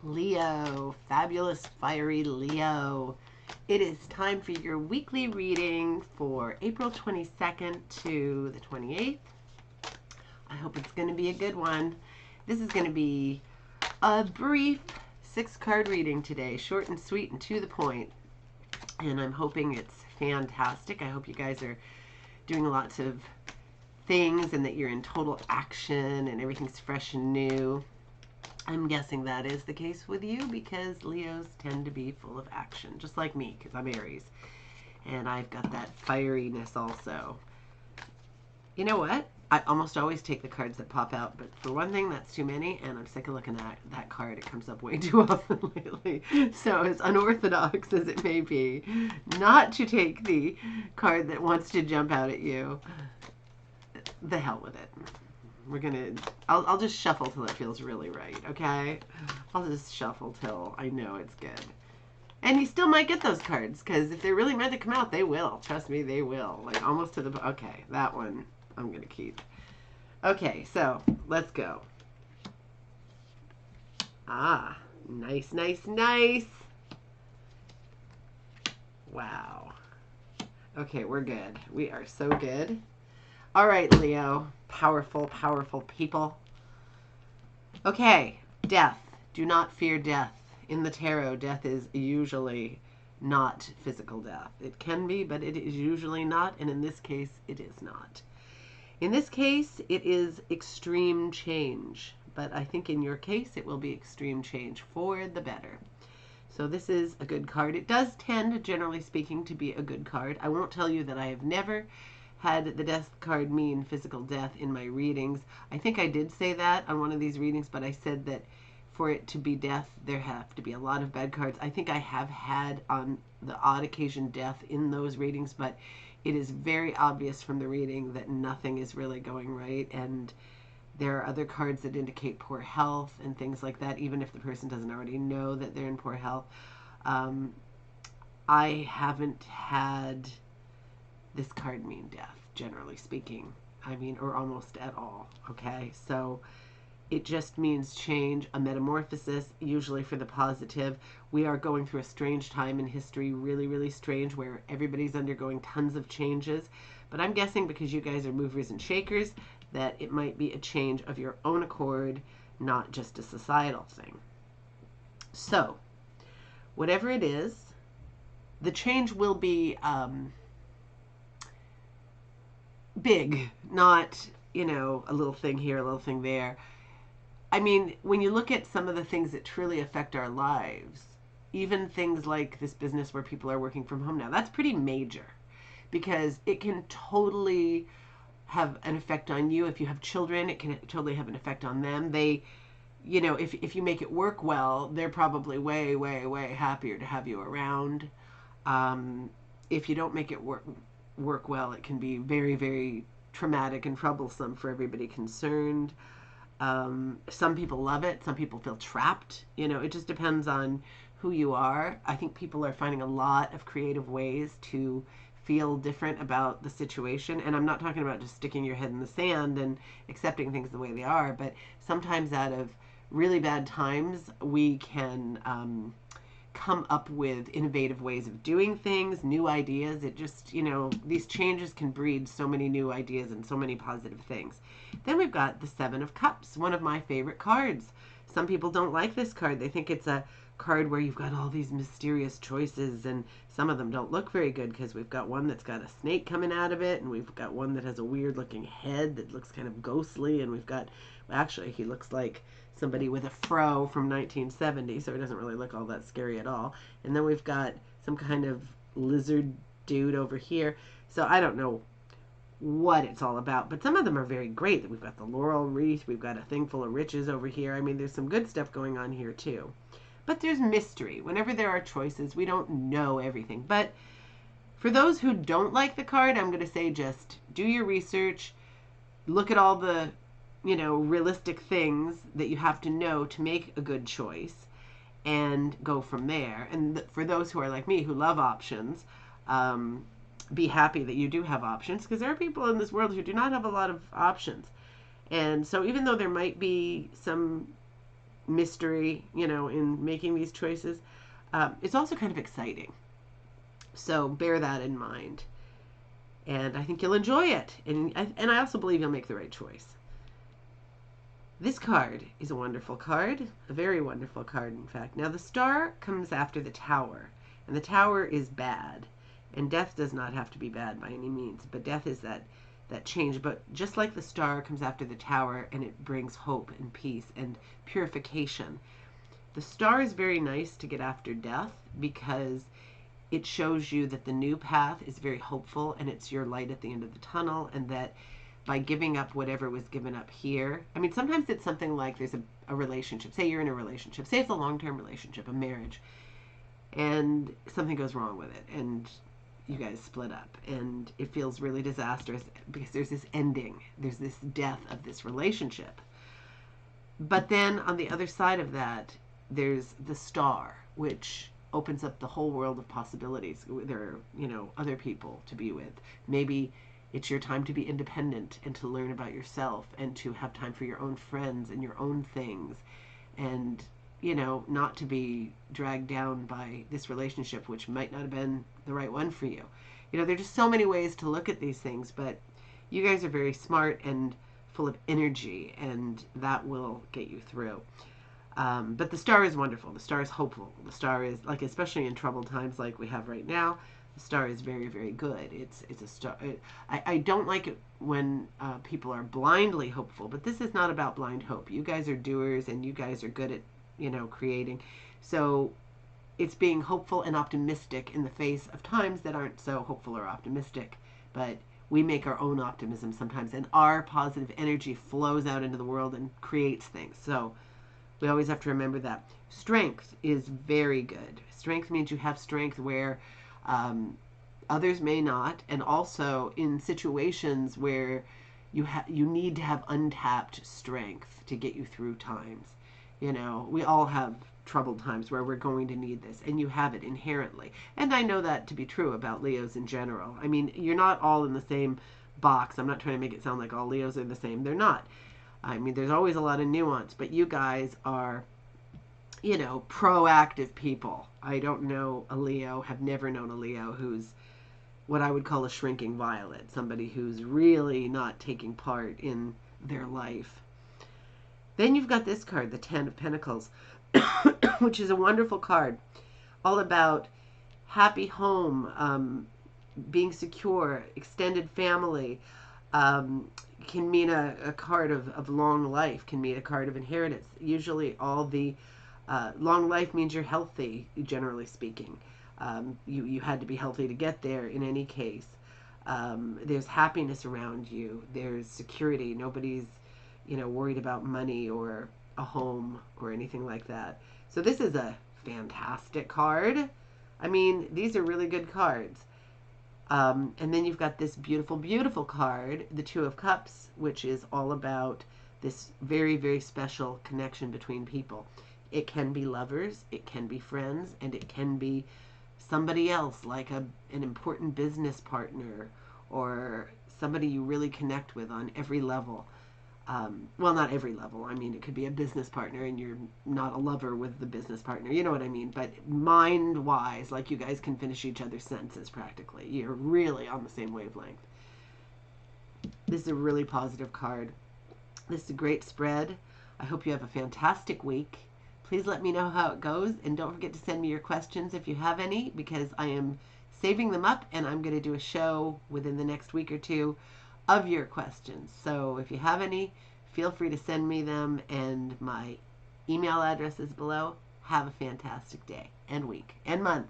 Leo, fabulous, fiery Leo. It is time for your weekly reading for April 22nd to the 28th. I hope it's going to be a good one. This is going to be a brief 6-card reading today, short and sweet and to the point. And I'm hoping it's fantastic. I hope you guys are doing lots of things and that you're in total action and everything's fresh and new. I'm guessing that is the case with you because Leos tend to be full of action, just like me, because I'm Aries. And I've got that fieriness also. You know what? I almost always take the cards that pop out, but for one thing, that's too many, and I'm sick of looking at that card. It comes up way too often lately. So as unorthodox as it may be, not to take the card that wants to jump out at you, the hell with it. I'll just shuffle till it feels really right, okay? I'll just shuffle till I know it's good. And you still might get those cards, because if they're really meant to come out, they will. Trust me, they will. Like, almost to the... Okay, that one I'm going to keep. Okay, so, let's go. Ah, nice, nice, nice. Wow. Okay, we're good. We are so good. All right, Leo. Powerful, powerful people. Okay, death. Do not fear death. In the tarot, death is usually not physical death. It can be, but it is usually not, and in this case, it is not. In this case, it is extreme change, but I think in your case, it will be extreme change for the better. So this is a good card. It does tend, generally speaking, to be a good card. I won't tell you that I have never had the death card mean physical death in my readings. I think I did say that on one of these readings, but I said that for it to be death, there have to be a lot of bad cards. I think I have had on the odd occasion death in those readings, but it is very obvious from the reading that nothing is really going right, and there are other cards that indicate poor health and things like that, even if the person doesn't already know that they're in poor health. I haven't had this card mean death, generally speaking. I mean, or almost at all, okay? So it just means change, a metamorphosis, usually for the positive. We are going through a strange time in history, really, really strange, where everybody's undergoing tons of changes. But I'm guessing because you guys are movers and shakers, that it might be a change of your own accord, not just a societal thing. So, whatever it is, the change will be big, not, a little thing here, a little thing there. I mean, when you look at some of the things that truly affect our lives, even things like this business where people are working from home now, that's pretty major because it can totally have an effect on you. If you have children, it can totally have an effect on them. They, if you make it work well, they're probably way, way, way happier to have you around. If you don't make it work well, it can be very, very traumatic and troublesome for everybody concerned. Some people love it. Some people feel trapped. It just depends on who you are. I think people are finding a lot of creative ways to feel different about the situation. And I'm not talking about just sticking your head in the sand and accepting things the way they are, but sometimes out of really bad times, we can come up with innovative ways of doing things, new ideas. It just, these changes can breed so many new ideas and so many positive things. Then we've got the Seven of Cups, one of my favorite cards. Some people don't like this card. They think it's a card where you've got all these mysterious choices, and some of them don't look very good because we've got one that's got a snake coming out of it, and we've got one that has a weird looking head that looks kind of ghostly, and we've got, well, actually he looks like somebody with a fro from 1970, so it doesn't really look all that scary at all. And then we've got some kind of lizard dude over here. So I don't know what it's all about, but some of them are very great. We've got the laurel wreath, we've got a thing full of riches over here. I mean, there's some good stuff going on here too. But there's mystery. Whenever there are choices, we don't know everything. But for those who don't like the card, I'm going to say just do your research, look at all the realistic things that you have to know to make a good choice and go from there. And for those who are like me, who love options, be happy that you do have options, because there are people in this world who do not have a lot of options. And so even though there might be some mystery, in making these choices. It's also kind of exciting. So bear that in mind. And I think you'll enjoy it. And I also believe you'll make the right choice. This card is a wonderful card, a very wonderful card, in fact. Now, the star comes after the tower, and the tower is bad. And death does not have to be bad by any means, but death is that change. But just like the star comes after the tower, and it brings hope and peace and purification, the star is very nice to get after death because it shows you that the new path is very hopeful and it's your light at the end of the tunnel, and that by giving up whatever was given up here. I mean, sometimes it's something like there's a relationship. Say you're in a relationship. Say it's a long-term relationship, a marriage, and something goes wrong with it, and you guys split up, and it feels really disastrous because there's this ending. There's this death of this relationship. But then on the other side of that, there's the star, which opens up the whole world of possibilities. There are, other people to be with. Maybe it's your time to be independent and to learn about yourself and to have time for your own friends and your own things, and, not to be dragged down by this relationship, which might not have been the right one for you. There are just so many ways to look at these things, but you guys are very smart and full of energy, and that will get you through. But the star is wonderful. The star is hopeful. The star is, like, especially in troubled times like we have right now, the star is very, very good. It's a star. I don't like it when people are blindly hopeful, but this is not about blind hope. You guys are doers, and you guys are good at, creating. So it's being hopeful and optimistic in the face of times that aren't so hopeful or optimistic. But we make our own optimism sometimes, and our positive energy flows out into the world and creates things. So we always have to remember that. Strength is very good. Strength means you have strength where others may not, and also in situations where you need to have untapped strength to get you through times. We all have troubled times where we're going to need this, and you have it inherently. And I know that to be true about Leos in general. I mean, you're not all in the same box. I'm not trying to make it sound like all Leos are the same. They're not. I mean, there's always a lot of nuance, but you guys are, proactive people. I don't know a Leo, have never known a Leo who's what I would call a shrinking violet, somebody who's really not taking part in their life. Then you've got this card, the Ten of Pentacles, which is a wonderful card, all about happy home, being secure, extended family. Can mean a card of long life, can mean a card of inheritance. Usually all the long life means you're healthy, generally speaking. You had to be healthy to get there in any case. There's happiness around you. There's security. Nobody's, worried about money or a home or anything like that. So this is a fantastic card. I mean, these are really good cards. And then you've got this beautiful, beautiful card, the Two of Cups, which is all about this very, very special connection between people. It can be lovers, it can be friends, and it can be somebody else, like an important business partner or somebody you really connect with on every level. Well, not every level. I mean, it could be a business partner and you're not a lover with the business partner. You know what I mean? But mind-wise, like, you guys can finish each other's sentences practically. You're really on the same wavelength. This is a really positive card. This is a great spread. I hope you have a fantastic week. Please let me know how it goes, and don't forget to send me your questions if you have any, because I am saving them up, and I'm going to do a show within the next week or two of your questions. So if you have any, feel free to send me them, and my email address is below. Have a fantastic day and week and month.